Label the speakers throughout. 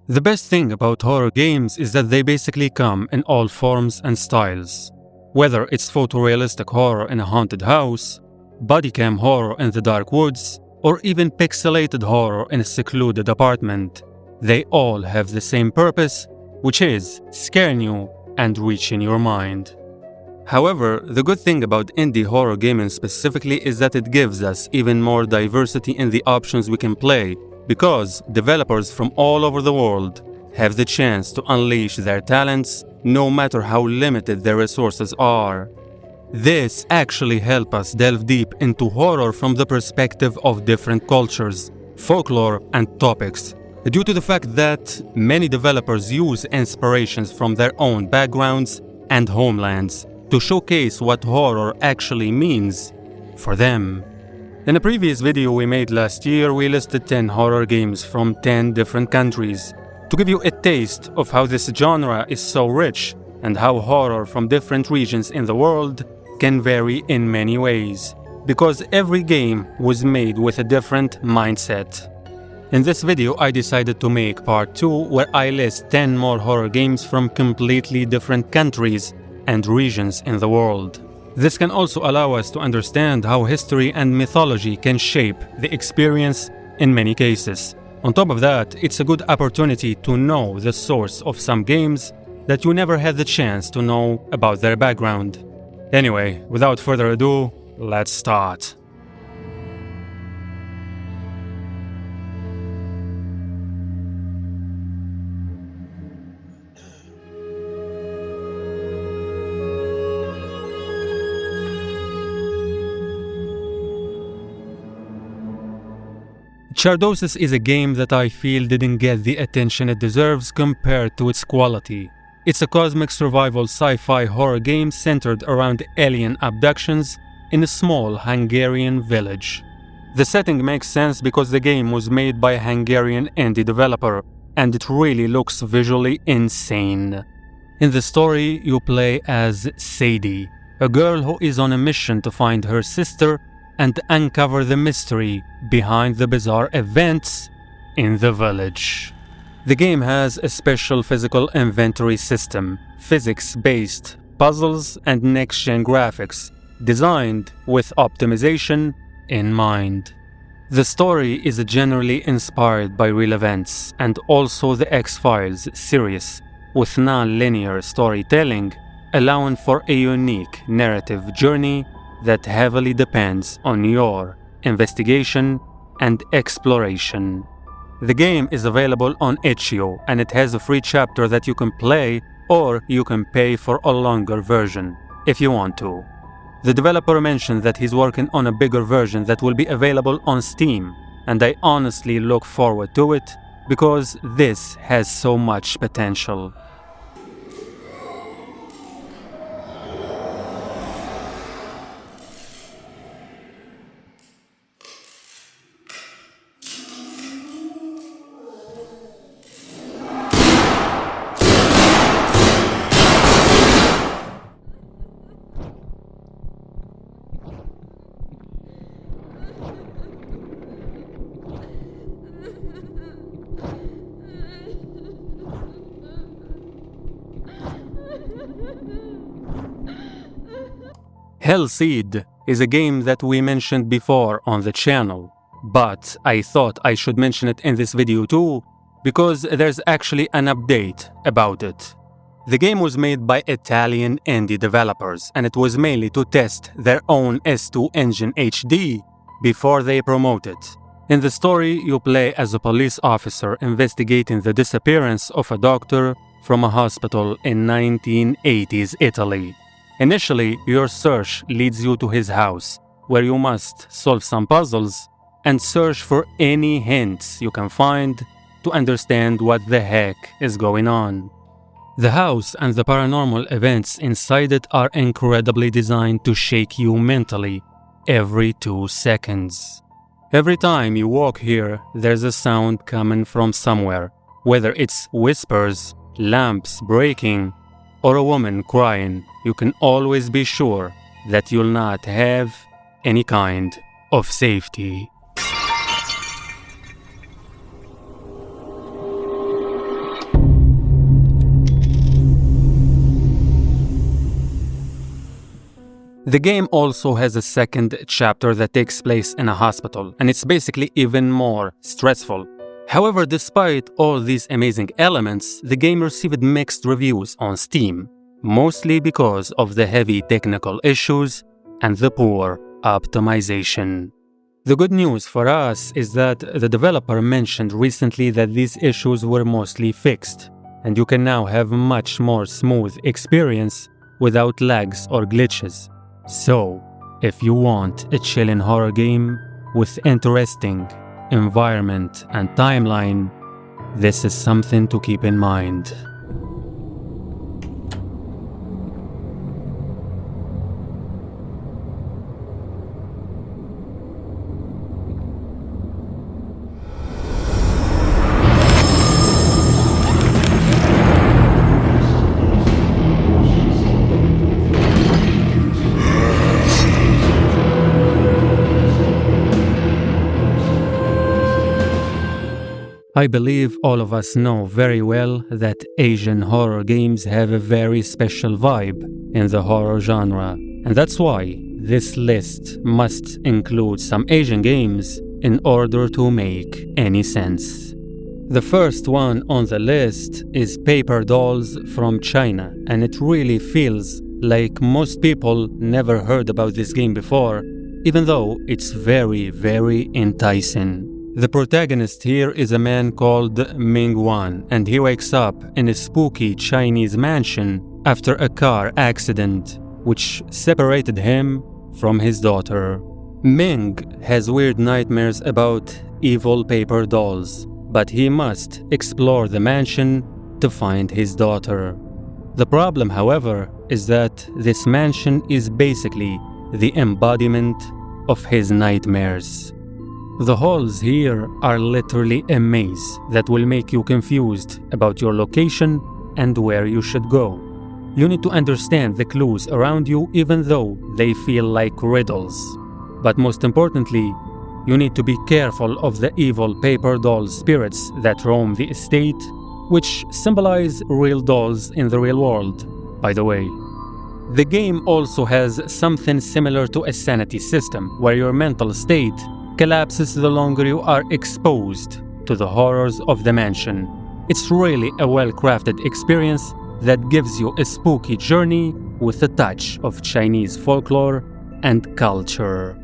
Speaker 1: The best thing about horror games is that they basically come in all forms and styles. Whether it's photorealistic horror in a haunted house, bodycam horror in the dark woods, or even pixelated horror in a secluded apartment, they all have the same purpose, which is scaring you and reaching your mind. However, the good thing about indie horror gaming specifically is that it gives us even more diversity in the options we can play, because developers from all over the world have the chance to unleash their talents no matter how limited their resources are. This actually helps us delve deep into horror from the perspective of different cultures, folklore, and topics, due to the fact that many developers use inspirations from their own backgrounds and homelands to showcase what horror actually means for them. In a previous video we made last year, we listed 10 horror games from 10 different countries to give you a taste of how this genre is so rich and how horror from different regions in the world can vary in many ways, because every game was made with a different mindset. In this video, I decided to make part 2 where I list 10 more horror games from completely different countries and regions in the world. This can also allow us to understand how history and mythology can shape the experience in many cases. On top of that, it's a good opportunity to know the source of some games that you never had the chance to know about their background. Anyway, without further ado, let's start. Chardosis is a game that I feel didn't get the attention it deserves compared to its quality. It's a cosmic survival sci-fi horror game centered around alien abductions in a small Hungarian village. The setting makes sense because the game was made by a Hungarian indie developer, and it really looks visually insane. In the story, you play as Sadie, a girl who is on a mission to find her sister and uncover the mystery behind the bizarre events in the village. The game has a special physical inventory system, physics-based puzzles, and next-gen graphics, designed with optimization in mind. The story is generally inspired by real events and also the X-Files series, with non-linear storytelling, allowing for a unique narrative journey that heavily depends on your investigation and exploration. The game is available on itch.io, and it has a free chapter that you can play, or you can pay for a longer version if you want to. The developer mentioned that he's working on a bigger version that will be available on Steam, and I honestly look forward to it because this has so much potential. Hellseed is a game that we mentioned before on the channel, but I thought I should mention it in this video too, because there's actually an update about it. The game was made by Italian indie developers, and it was mainly to test their own S2 engine HD before they promote it. In the story, you play as a police officer investigating the disappearance of a doctor from a hospital in 1980s Italy. Initially, your search leads you to his house, where you must solve some puzzles and search for any hints you can find to understand what the heck is going on. The house and the paranormal events inside it are incredibly designed to shake you mentally every 2 seconds. Every time you walk here, there's a sound coming from somewhere, whether it's whispers, lamps breaking, or a woman crying. You can always be sure that you'll not have any kind of safety. The game also has a second chapter that takes place in a hospital, and it's basically even more stressful. However, despite all these amazing elements, the game received mixed reviews on Steam, mostly because of the heavy technical issues and the poor optimization. The good news for us is that the developer mentioned recently that these issues were mostly fixed, and you can now have much more smooth experience without lags or glitches. So, if you want a chillin' horror game with interesting environment and timeline, this is something to keep in mind. I believe all of us know very well that Asian horror games have a very special vibe in the horror genre, and that's why this list must include some Asian games in order to make any sense. The first one on the list is Paper Dolls from China, and it really feels like most people never heard about this game before, even though it's very, very enticing. The protagonist here is a man called Ming Wan, and he wakes up in a spooky Chinese mansion after a car accident, which separated him from his daughter. Ming has weird nightmares about evil paper dolls, but he must explore the mansion to find his daughter. The problem, however, is that this mansion is basically the embodiment of his nightmares. The halls here are literally a maze that will make you confused about your location and where you should go. You need to understand the clues around you even though they feel like riddles. But most importantly, you need to be careful of the evil paper doll spirits that roam the estate, which symbolize real dolls in the real world, by the way. The game also has something similar to a sanity system, where your mental state collapses the longer you are exposed to the horrors of the mansion. It's really a well-crafted experience that gives you a spooky journey with a touch of Chinese folklore and culture.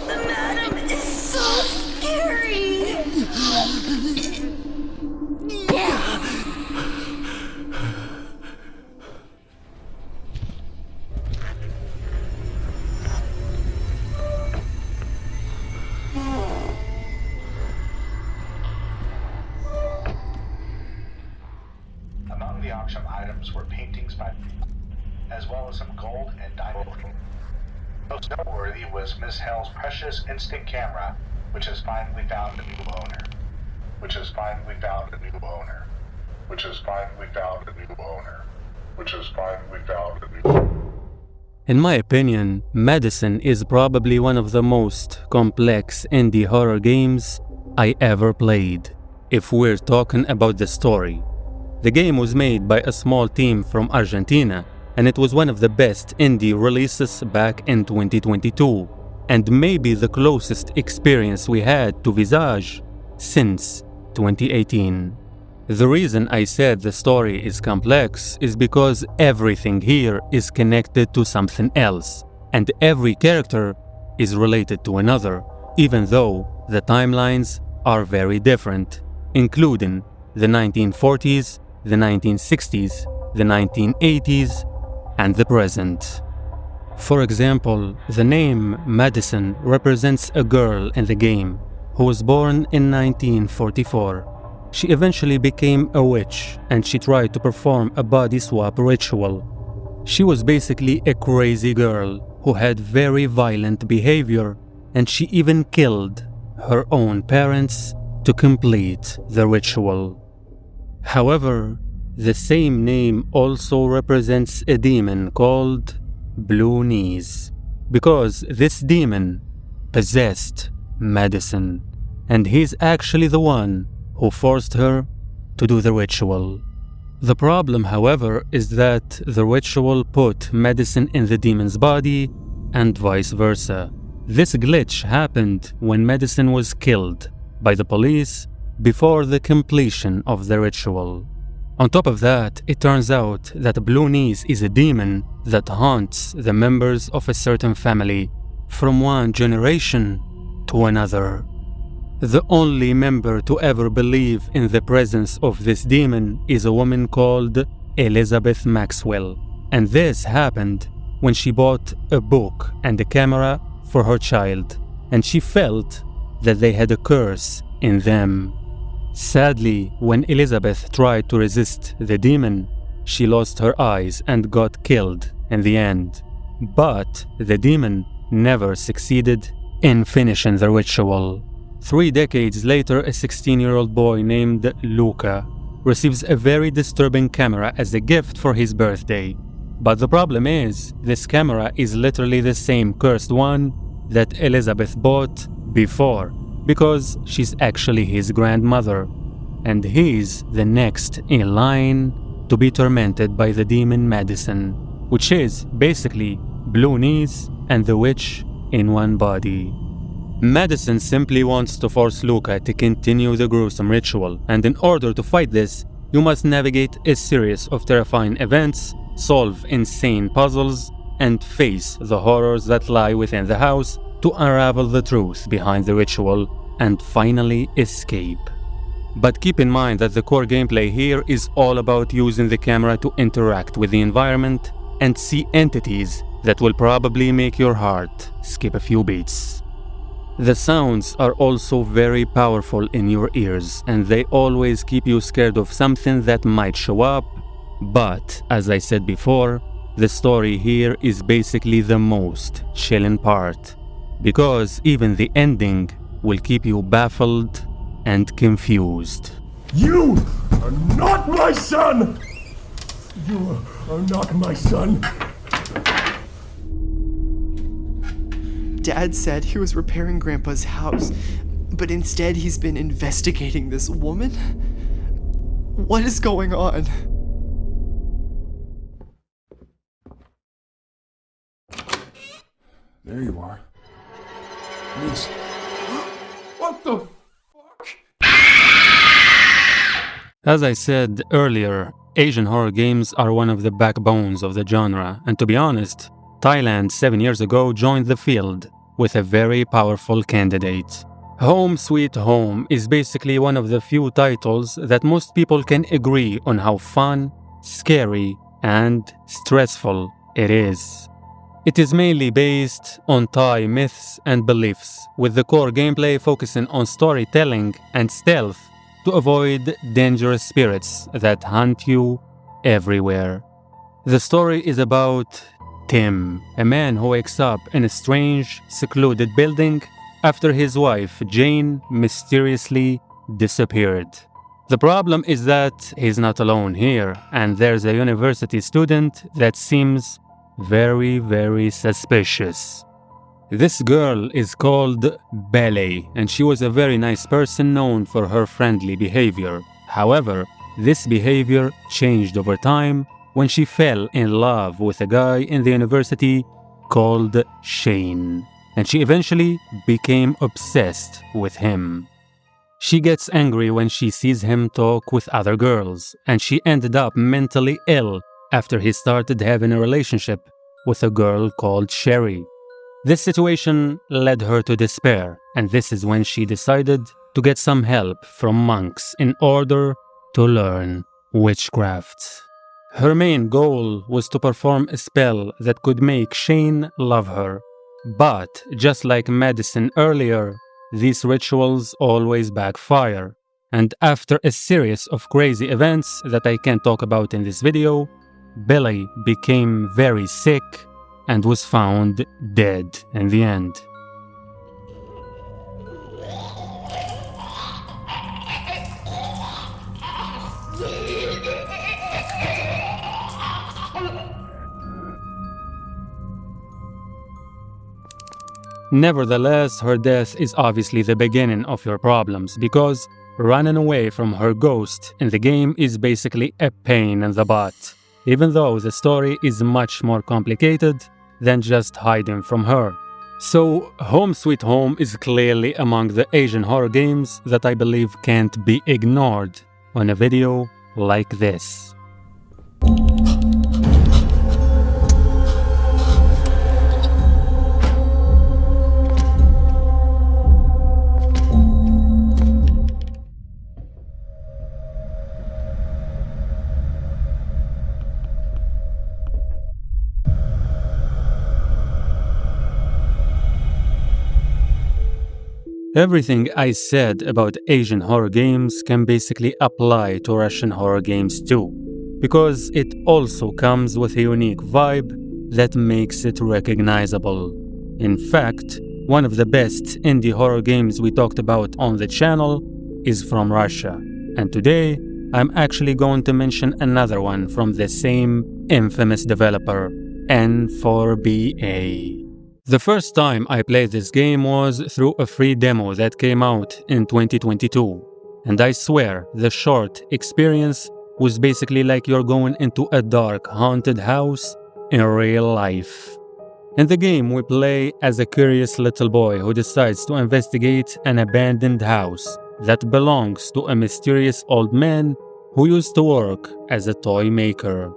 Speaker 2: The madam is so scary!
Speaker 3: Among the auction items were paintings by, as well as some gold and diamond. Most noteworthy was Miss Hell's precious instant camera, which has finally found a new owner. Which has finally found a new owner. Which has finally found a new owner. Which has finally found a new owner.
Speaker 1: In my opinion, Medicine is probably one of the most complex indie horror games I ever played, if we're talking about the story. The game was made by a small team from Argentina, and it was one of the best indie releases back in 2022, and maybe the closest experience we had to Visage since 2018. The reason I said the story is complex is because everything here is connected to something else, and every character is related to another, even though the timelines are very different, including the 1940s, the 1960s, the 1980s, and the present. For example, the name Madison represents a girl in the game who was born in 1944. She eventually became a witch, and she tried to perform a body swap ritual. She was basically a crazy girl who had very violent behavior, and she even killed her own parents to complete the ritual. However, the same name also represents a demon called Blue Knees, because this demon possessed Madison, and he's actually the one who forced her to do the ritual. The problem, however, is that the ritual put medicine in the demon's body and vice versa. This glitch happened when medicine was killed by the police before the completion of the ritual. On top of that, it turns out that Blue Knees is a demon that haunts the members of a certain family from one generation to another. The only member to ever believe in the presence of this demon is a woman called Elizabeth Maxwell, and this happened when she bought a book and a camera for her child, and she felt that they had a curse in them. Sadly, when Elizabeth tried to resist the demon, she lost her eyes and got killed in the end. But the demon never succeeded in finishing the ritual. 3 decades later, a 16-year-old boy named Luca receives a very disturbing camera as a gift for his birthday. But the problem is, this camera is literally the same cursed one that Elizabeth bought before, because she's actually his grandmother, and he's the next in line to be tormented by the demon Madison, which is basically Blue Knees and the witch in one body. Madison simply wants to force Luca to continue the gruesome ritual, and in order to fight this, you must navigate a series of terrifying events, solve insane puzzles, and face the horrors that lie within the house to unravel the truth behind the ritual and finally escape. But keep in mind that the core gameplay here is all about using the camera to interact with the environment and see entities that will probably make your heart skip a few beats. The sounds are also very powerful in your ears, and they always keep you scared of something that might show up. But, as I said before, the story here is basically the most chilling part, because even the ending will keep you baffled and confused.
Speaker 4: You are not my son! You are not my son!
Speaker 5: Dad said he was repairing Grandpa's house, but instead he's been investigating this woman? What is going on?
Speaker 4: There you are. Miss. What the fuck?
Speaker 1: As I said earlier, Asian horror games are one of the backbones of the genre, and to be honest, Thailand 7 years ago joined the field with a very powerful candidate. Home Sweet Home is basically one of the few titles that most people can agree on how fun, scary, and stressful it is. It is mainly based on Thai myths and beliefs, with the core gameplay focusing on storytelling and stealth to avoid dangerous spirits that hunt you everywhere. The story is about Tim, a man who wakes up in a strange, secluded building after his wife, Jane, mysteriously disappeared. The problem is that he's not alone here, and there's a university student that seems very, very suspicious. This girl is called Belle, and she was a very nice person known for her friendly behavior. However, this behavior changed over time when she fell in love with a guy in the university called Shane, and she eventually became obsessed with him. She gets angry when she sees him talk with other girls, and she ended up mentally ill after he started having a relationship with a girl called Sherry. This situation led her to despair, and this is when she decided to get some help from monks in order to learn witchcraft. Her main goal was to perform a spell that could make Shane love her. But, just like Madison earlier, these rituals always backfire. And after a series of crazy events that I can't talk about in this video, Billy became very sick and was found dead in the end. Nevertheless, her death is obviously the beginning of your problems, because running away from her ghost in the game is basically a pain in the butt, even though the story is much more complicated than just hiding from her. So, Home Sweet Home is clearly among the Asian horror games that I believe can't be ignored on a video like this. Everything I said about Asian horror games can basically apply to Russian horror games too, because it also comes with a unique vibe that makes it recognizable. In fact, one of the best indie horror games we talked about on the channel is from Russia, and today I'm actually going to mention another one from the same infamous developer, N4BA. The first time I played this game was through a free demo that came out in 2022, and I swear the short experience was basically like you're going into a dark, haunted house in real life. In the game, we play as a curious little boy who decides to investigate an abandoned house that belongs to a mysterious old man who used to work as a toy maker.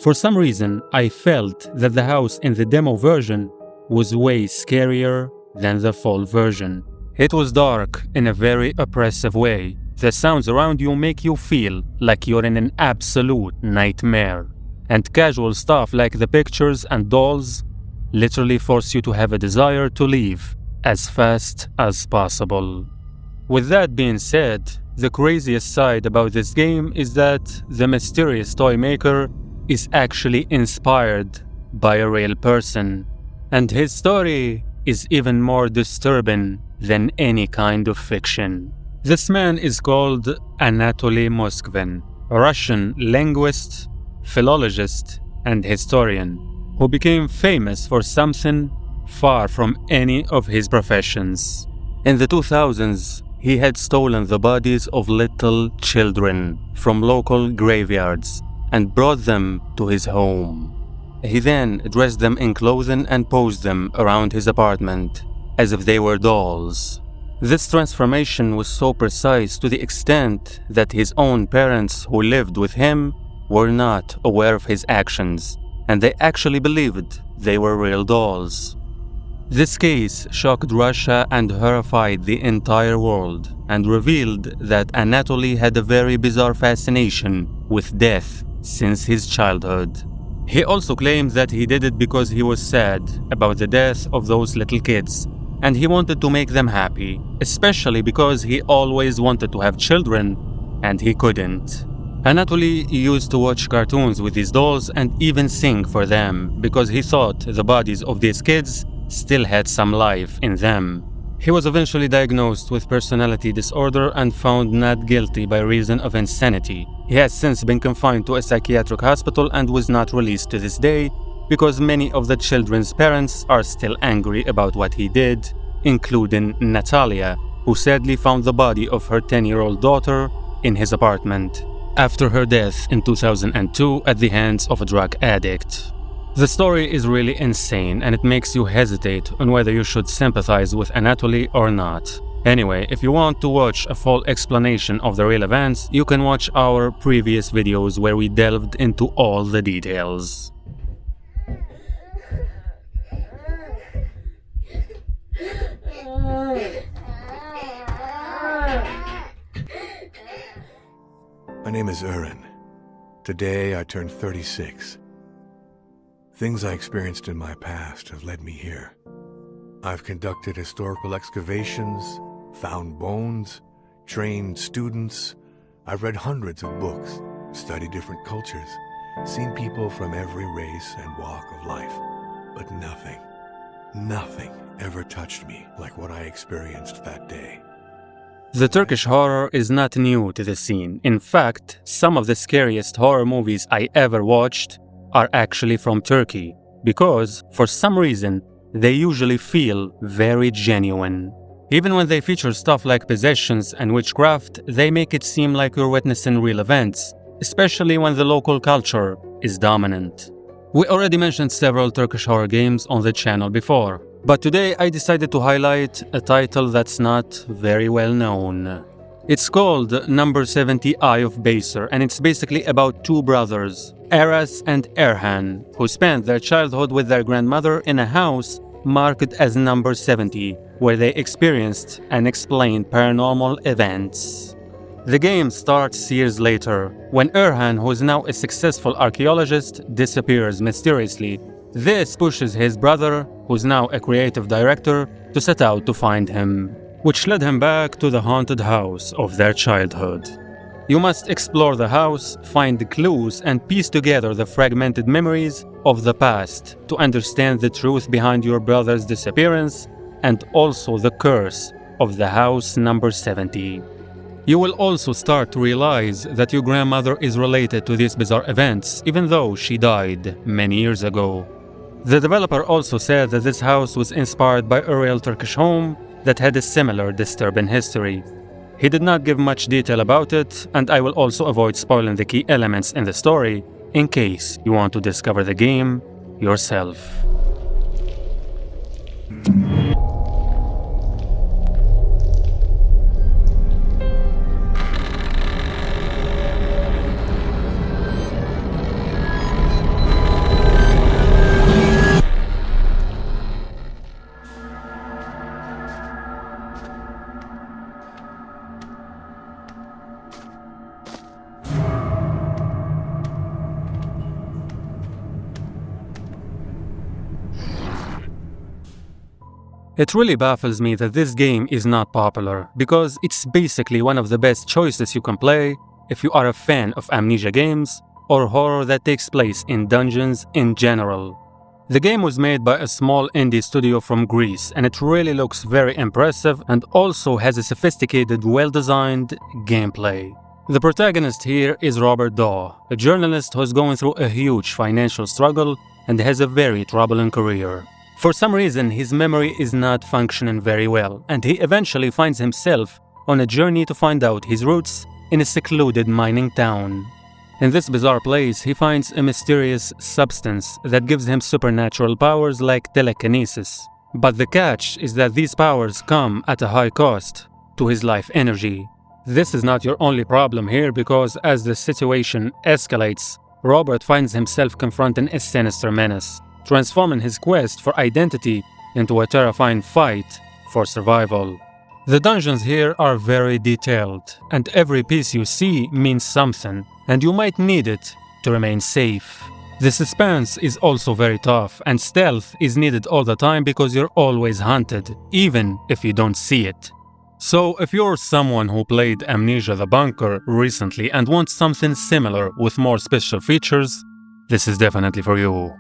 Speaker 1: For some reason, I felt that the house in the demo version was way scarier than the full version. It was dark in a very oppressive way. The sounds around you make you feel like you're in an absolute nightmare. And casual stuff like the pictures and dolls literally force you to have a desire to leave as fast as possible. With that being said, the craziest side about this game is that the mysterious toy maker is actually inspired by a real person. And his story is even more disturbing than any kind of fiction. This man is called Anatoly Moskvin, a Russian linguist, philologist, and historian who became famous for something far from any of his professions. In the 2000s, he had stolen the bodies of little children from local graveyards and brought them to his home. He then dressed them in clothing and posed them around his apartment, as if they were dolls. This transformation was so precise to the extent that his own parents who lived with him were not aware of his actions, and they actually believed they were real dolls. This case shocked Russia and horrified the entire world, and revealed that Anatoly had a very bizarre fascination with death since his childhood. He also claimed that he did it because he was sad about the death of those little kids, and he wanted to make them happy, especially because he always wanted to have children, and he couldn't. Anatoly used to watch cartoons with these dolls and even sing for them, because he thought the bodies of these kids still had some life in them. He was eventually diagnosed with personality disorder and found not guilty by reason of insanity. He has since been confined to a psychiatric hospital and was not released to this day because many of the children's parents are still angry about what he did, including Natalia, who sadly found the body of her 10-year-old daughter in his apartment after her death in 2002 at the hands of a drug addict. The story is really insane, and it makes you hesitate on whether you should sympathize with Anatoly or not. Anyway, if you want to watch a full explanation of the real events, you can watch our previous videos where we delved into all the details.
Speaker 6: My name is Darren. Today I turned 36. Things I experienced in my past have led me here. I've conducted historical excavations, found bones, trained students. I've read hundreds of books, studied different cultures, seen people from every race and walk of life. But nothing ever touched me like what I experienced that day.
Speaker 1: The Turkish horror is not new to the scene. In fact, some of the scariest horror movies I ever watched are actually from Turkey, because, for some reason, they usually feel very genuine. Even when they feature stuff like possessions and witchcraft, they make it seem like you're witnessing real events, especially when the local culture is dominant. We already mentioned several Turkish horror games on the channel before, but today I decided to highlight a title that's not very well known. It's called Number 70 Eye of Baser, and it's basically about two brothers, Aras and Erhan, who spent their childhood with their grandmother in a house marked as Number 70, where they experienced unexplained paranormal events. The game starts years later, when Erhan, who is now a successful archaeologist, disappears mysteriously. This pushes his brother, who's now a creative director, to set out to find him, which led him back to the haunted house of their childhood. You must explore the house, find clues, and piece together the fragmented memories of the past to understand the truth behind your brother's disappearance and also the curse of the house number 70. You will also start to realize that your grandmother is related to these bizarre events, even though she died many years ago. The developer also said that this house was inspired by a real Turkish home that had a similar disturbing history. He did not give much detail about it, and I will also avoid spoiling the key elements in the story in case you want to discover the game yourself. It really baffles me that this game is not popular, because it's basically one of the best choices you can play if you are a fan of amnesia games or horror that takes place in dungeons in general. The game was made by a small indie studio from Greece, and it really looks very impressive and also has a sophisticated, well-designed gameplay. The protagonist here is Robert Daw, a journalist who's going through a huge financial struggle and has a very troubling career. For some reason, his memory is not functioning very well, and he eventually finds himself on a journey to find out his roots in a secluded mining town. In this bizarre place, he finds a mysterious substance that gives him supernatural powers like telekinesis. But the catch is that these powers come at a high cost to his life energy. This is not your only problem here, because as the situation escalates, Robert finds himself confronting a sinister menace, transforming his quest for identity into a terrifying fight for survival. The dungeons here are very detailed, and every piece you see means something, and you might need it to remain safe. The suspense is also very tough, and stealth is needed all the time because you're always hunted, even if you don't see it. So if you're someone who played Amnesia the Bunker recently and wants something similar with more special features, this is definitely for you.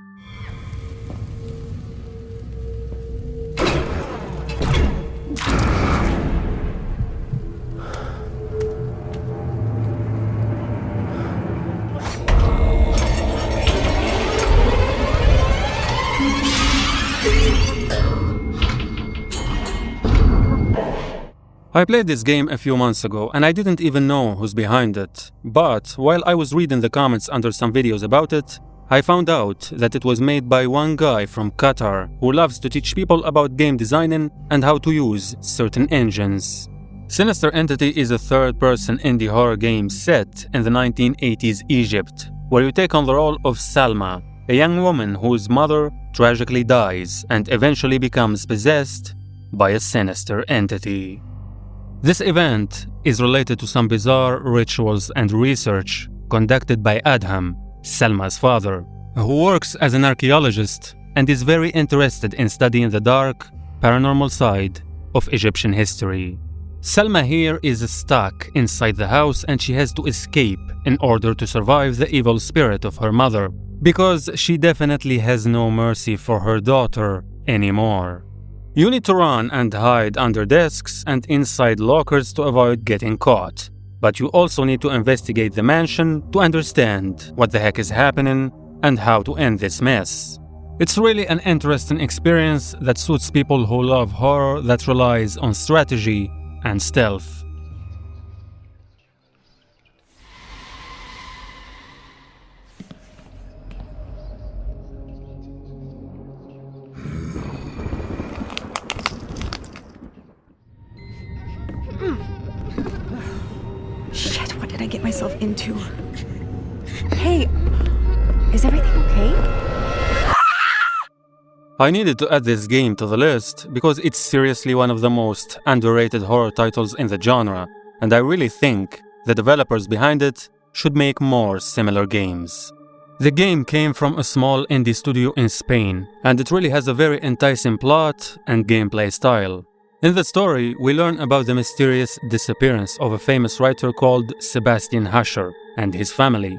Speaker 1: I played this game a few months ago and I didn't even know who's behind it. But while I was reading the comments under some videos about it, I found out that it was made by one guy from Qatar who loves to teach people about game designing and how to use certain engines. Sinister Entity is a third-person indie horror game set in the 1980s Egypt, where you take on the role of Salma, a young woman whose mother tragically dies and eventually becomes possessed by a sinister entity. This event is related to some bizarre rituals and research conducted by Adham, Salma's father, who works as an archaeologist and is very interested in studying the dark, paranormal side of Egyptian history. Salma here is stuck inside the house and she has to escape in order to survive the evil spirit of her mother, because she definitely has no mercy for her daughter anymore. You need to run and hide under desks and inside lockers to avoid getting caught. But you also need to investigate the mansion to understand what the heck is happening and how to end this mess. It's really an interesting experience that suits people who love horror that relies on strategy and stealth.
Speaker 2: Shit, what did I get myself into? Hey, is everything okay?
Speaker 1: I needed to add this game to the list because it's seriously one of the most underrated horror titles in the genre, and I really think the developers behind it should make more similar games. The game came from a small indie studio in Spain, and it really has a very enticing plot and gameplay style. In the story, we learn about the mysterious disappearance of a famous writer called Sebastian Hascher and his family.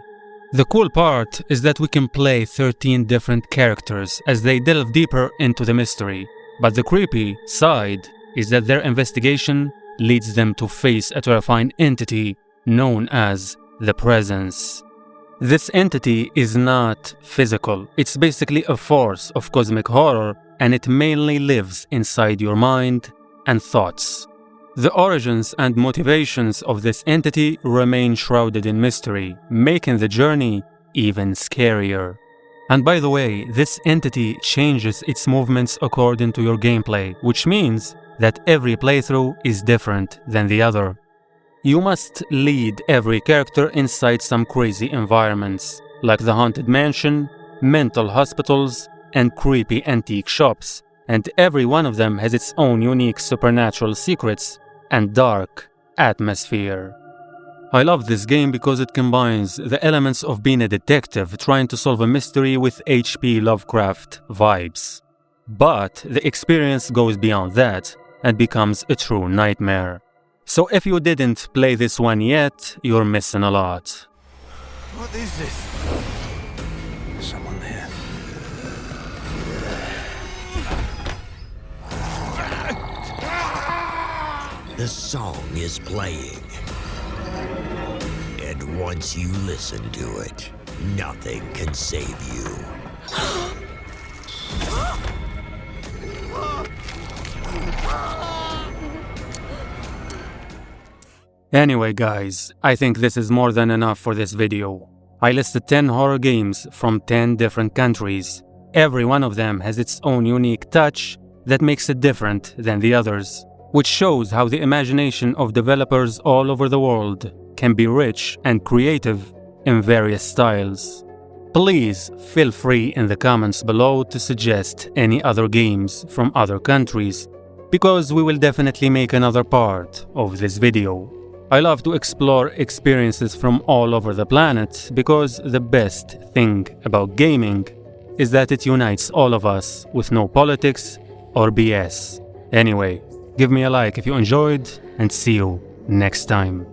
Speaker 1: The cool part is that we can play 13 different characters as they delve deeper into the mystery, but the creepy side is that their investigation leads them to face a terrifying entity known as the Presence. This entity is not physical, it's basically a force of cosmic horror, and it mainly lives inside your mind and thoughts. The origins and motivations of this entity remain shrouded in mystery, making the journey even scarier. And by the way, this entity changes its movements according to your gameplay, which means that every playthrough is different than the other. You must lead every character inside some crazy environments, like the haunted mansion, mental hospitals, and creepy antique shops, and every one of them has its own unique supernatural secrets and dark atmosphere. I love this game because it combines the elements of being a detective trying to solve a mystery with H.P. Lovecraft vibes. But the experience goes beyond that and becomes a true nightmare. So if you didn't play this one yet, you're missing a lot.
Speaker 6: What is this? There's someone there.
Speaker 7: The song is playing. And once you listen to it, nothing can save you.
Speaker 1: Anyway guys, I think this is more than enough for this video. I listed 10 horror games from 10 different countries. Every one of them has its own unique touch that makes it different than the others, which shows how the imagination of developers all over the world can be rich and creative in various styles. Please feel free in the comments below to suggest any other games from other countries, because we will definitely make another part of this video. I love to explore experiences from all over the planet because the best thing about gaming is that it unites all of us with no politics or BS. Anyway, give me a like if you enjoyed, and see you next time.